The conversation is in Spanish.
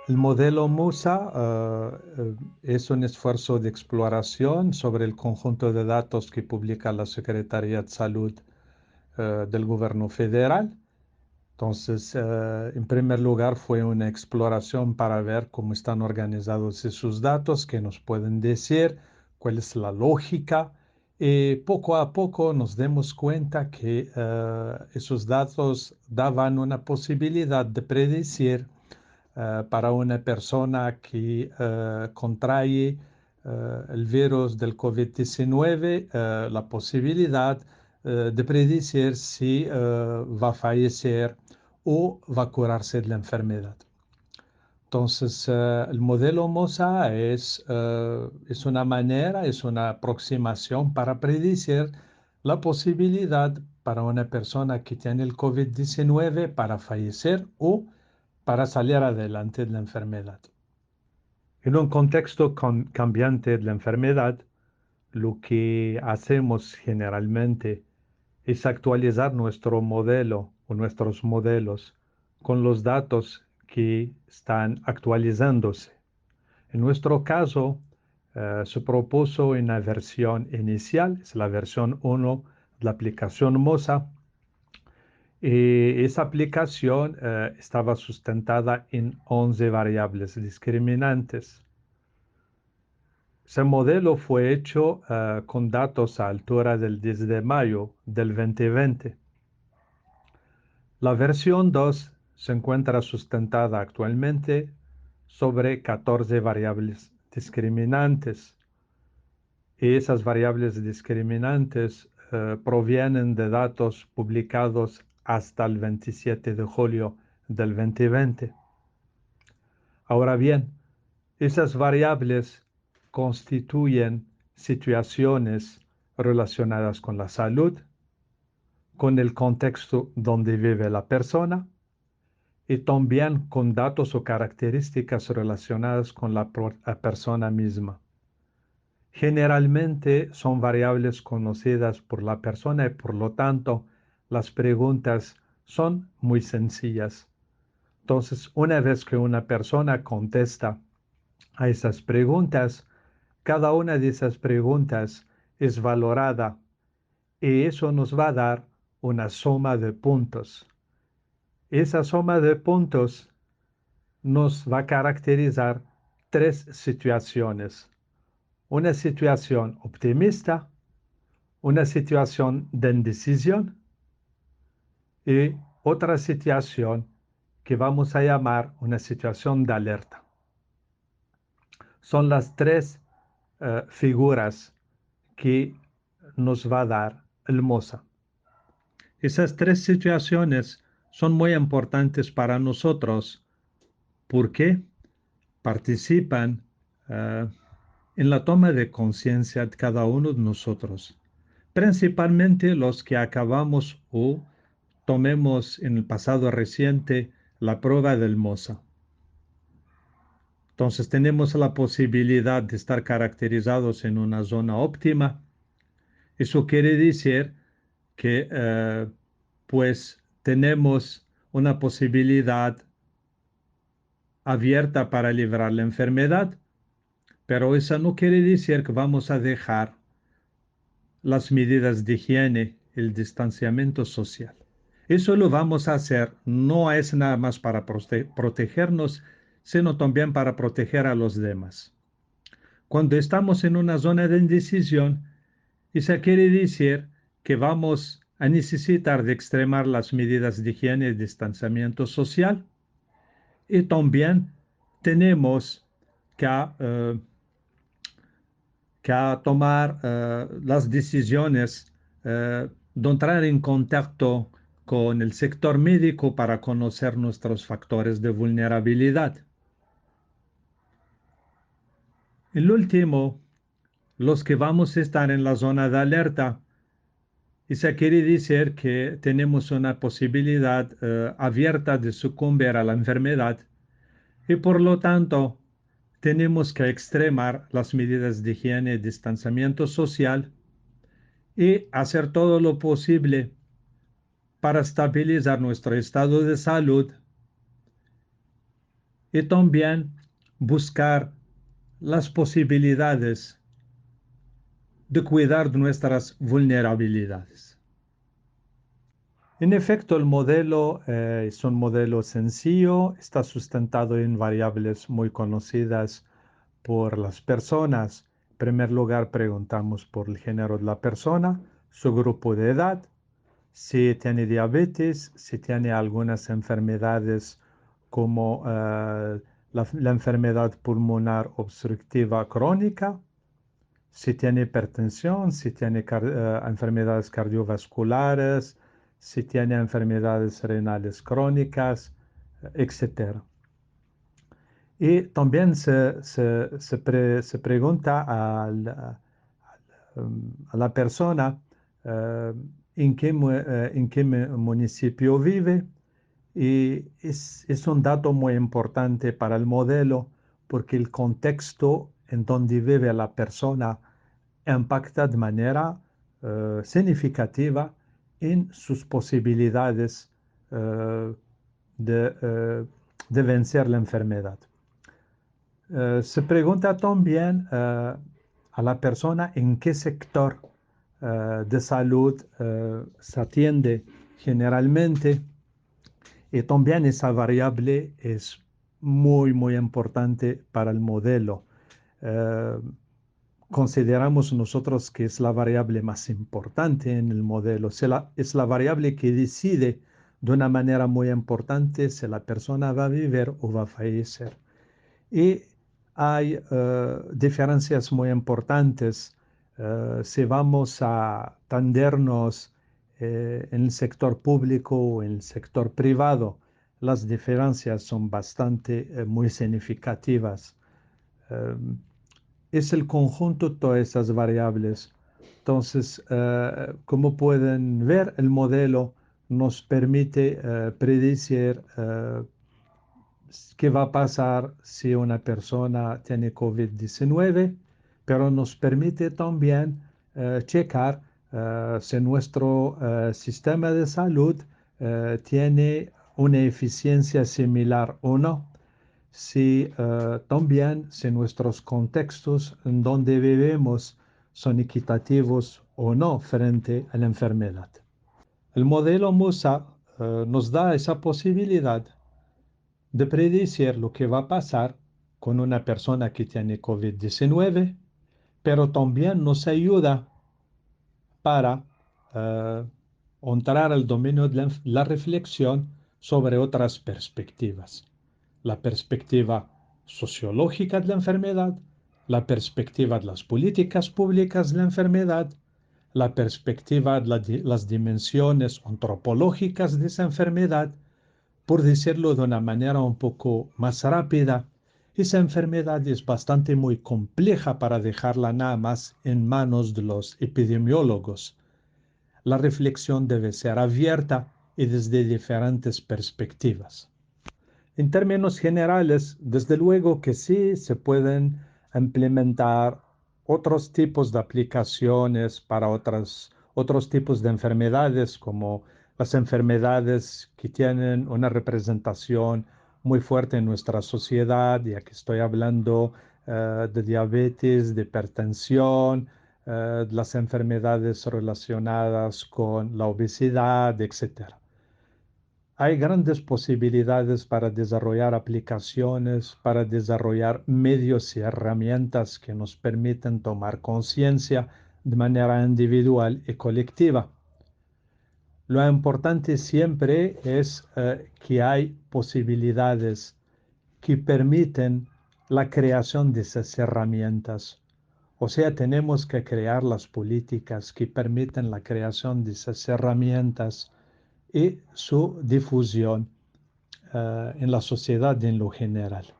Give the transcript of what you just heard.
El modelo MUSA es un esfuerzo de exploración sobre el conjunto de datos que publica la Secretaría de Salud del Gobierno Federal. Entonces, en primer lugar, fue una exploración para ver cómo están organizados esos datos, qué nos pueden decir, cuál es la lógica. Y poco a poco nos demos cuenta que esos datos daban una posibilidad de predecir para una persona que contrae el virus del COVID-19, la posibilidad de predecir si va a fallecer o va a curarse de la enfermedad. Entonces, el modelo MOSA es una manera, es una aproximación para predecir la posibilidad para una persona que tiene el COVID-19 para fallecer o para salir adelante de la enfermedad. En un contexto cambiante de la enfermedad, lo que hacemos generalmente es actualizar nuestro modelo o nuestros modelos con los datos que están actualizándose. En nuestro caso, se propuso una versión inicial, es la versión 1 de la aplicación MOSA. Y esa aplicación estaba sustentada en 11 variables discriminantes. Ese modelo fue hecho con datos a altura del 10 de mayo del 2020. La versión 2 se encuentra sustentada actualmente sobre 14 variables discriminantes. Y esas variables discriminantes provienen de datos publicados hasta el 27 de julio del 2020. Ahora bien, esas variables constituyen situaciones relacionadas con la salud, con el contexto donde vive la persona y también con datos o características relacionadas con la persona misma. Generalmente son variables conocidas por la persona y por lo tanto las preguntas son muy sencillas. Entonces, una vez que una persona contesta a esas preguntas, cada una de esas preguntas es valorada y eso nos va a dar una suma de puntos. Esa suma de puntos nos va a caracterizar tres situaciones. Una situación optimista, una situación de indecisión y otra situación que vamos a llamar una situación de alerta. Son las tres figuras que nos va a dar el MOSA. Esas tres situaciones son muy importantes para nosotros porque participan en la toma de conciencia de cada uno de nosotros, principalmente los que acabamos o tomemos en el pasado reciente la prueba del MOSA. Entonces tenemos la posibilidad de estar caracterizados en una zona óptima. Eso quiere decir que pues tenemos una posibilidad abierta para librar la enfermedad, pero eso no quiere decir que vamos a dejar las medidas de higiene, el distanciamiento social. Eso lo vamos a hacer, no es nada más para protegernos, sino también para proteger a los demás. Cuando estamos en una zona de indecisión, eso quiere decir que vamos a necesitar de extremar las medidas de higiene y distanciamiento social y también tenemos que tomar las decisiones de entrar en contacto con el sector médico para conocer nuestros factores de vulnerabilidad. El último, los que vamos a estar en la zona de alerta, eso quiere decir que tenemos una posibilidad abierta de sucumbir a la enfermedad y por lo tanto tenemos que extremar las medidas de higiene y distanciamiento social y hacer todo lo posible para estabilizar nuestro estado de salud y también buscar las posibilidades de cuidar de nuestras vulnerabilidades. En efecto, el modelo es un modelo sencillo, está sustentado en variables muy conocidas por las personas. En primer lugar, preguntamos por el género de la persona, su grupo de edad, si tiene diabetes, si tiene algunas enfermedades como la enfermedad pulmonar obstructiva crónica, si tiene hipertensión, si tiene enfermedades cardiovasculares, si tiene enfermedades renales crónicas, etc. Y también se pregunta a la persona eh, en qué municipio vive, y es un dato muy importante para el modelo porque el contexto en donde vive la persona impacta de manera significativa en sus posibilidades eh, de, eh, de vencer la enfermedad. Se pregunta también a la persona en qué sector de salud se atiende generalmente, y también esa variable es muy importante para el modelo. Eh, Consideramos nosotros que es la variable más importante en el modelo. Es la variable que decide de una manera muy importante si la persona va a vivir o va a fallecer. Y hay diferencias muy importantes si vamos a tendernos en el sector público o en el sector privado. Las diferencias son bastante muy significativas. Eh, es el conjunto de todas esas variables. Entonces, como pueden ver, el modelo nos permite predecir qué va a pasar si una persona tiene COVID-19, pero nos permite también checar si nuestro sistema de salud tiene una eficiencia similar o no, si también si nuestros contextos en donde vivimos son equitativos o no frente a la enfermedad. El modelo MUSA nos da esa posibilidad de predecir lo que va a pasar con una persona que tiene COVID-19, pero también nos ayuda para eh, entrar al dominio de la reflexión sobre otras perspectivas. La perspectiva sociológica de la enfermedad, la perspectiva de las políticas públicas de la enfermedad, la perspectiva de las dimensiones antropológicas de esa enfermedad. Por decirlo de una manera un poco más rápida, esa enfermedad es bastante muy compleja para dejarla nada más en manos de los epidemiólogos. La reflexión debe ser abierta y desde diferentes perspectivas. En términos generales, desde luego que sí se pueden implementar otros tipos de aplicaciones para otros tipos de enfermedades, como las enfermedades que tienen una representación muy fuerte en nuestra sociedad, ya que estoy hablando de diabetes, de hipertensión, de las enfermedades relacionadas con la obesidad, etc. Hay grandes posibilidades para desarrollar aplicaciones, para desarrollar medios y herramientas que nos permiten tomar conciencia de manera individual y colectiva. Lo importante siempre es que hay posibilidades que permiten la creación de esas herramientas. O sea, tenemos que crear las políticas que permiten la creación de esas herramientas y su difusión en la sociedad en lo general.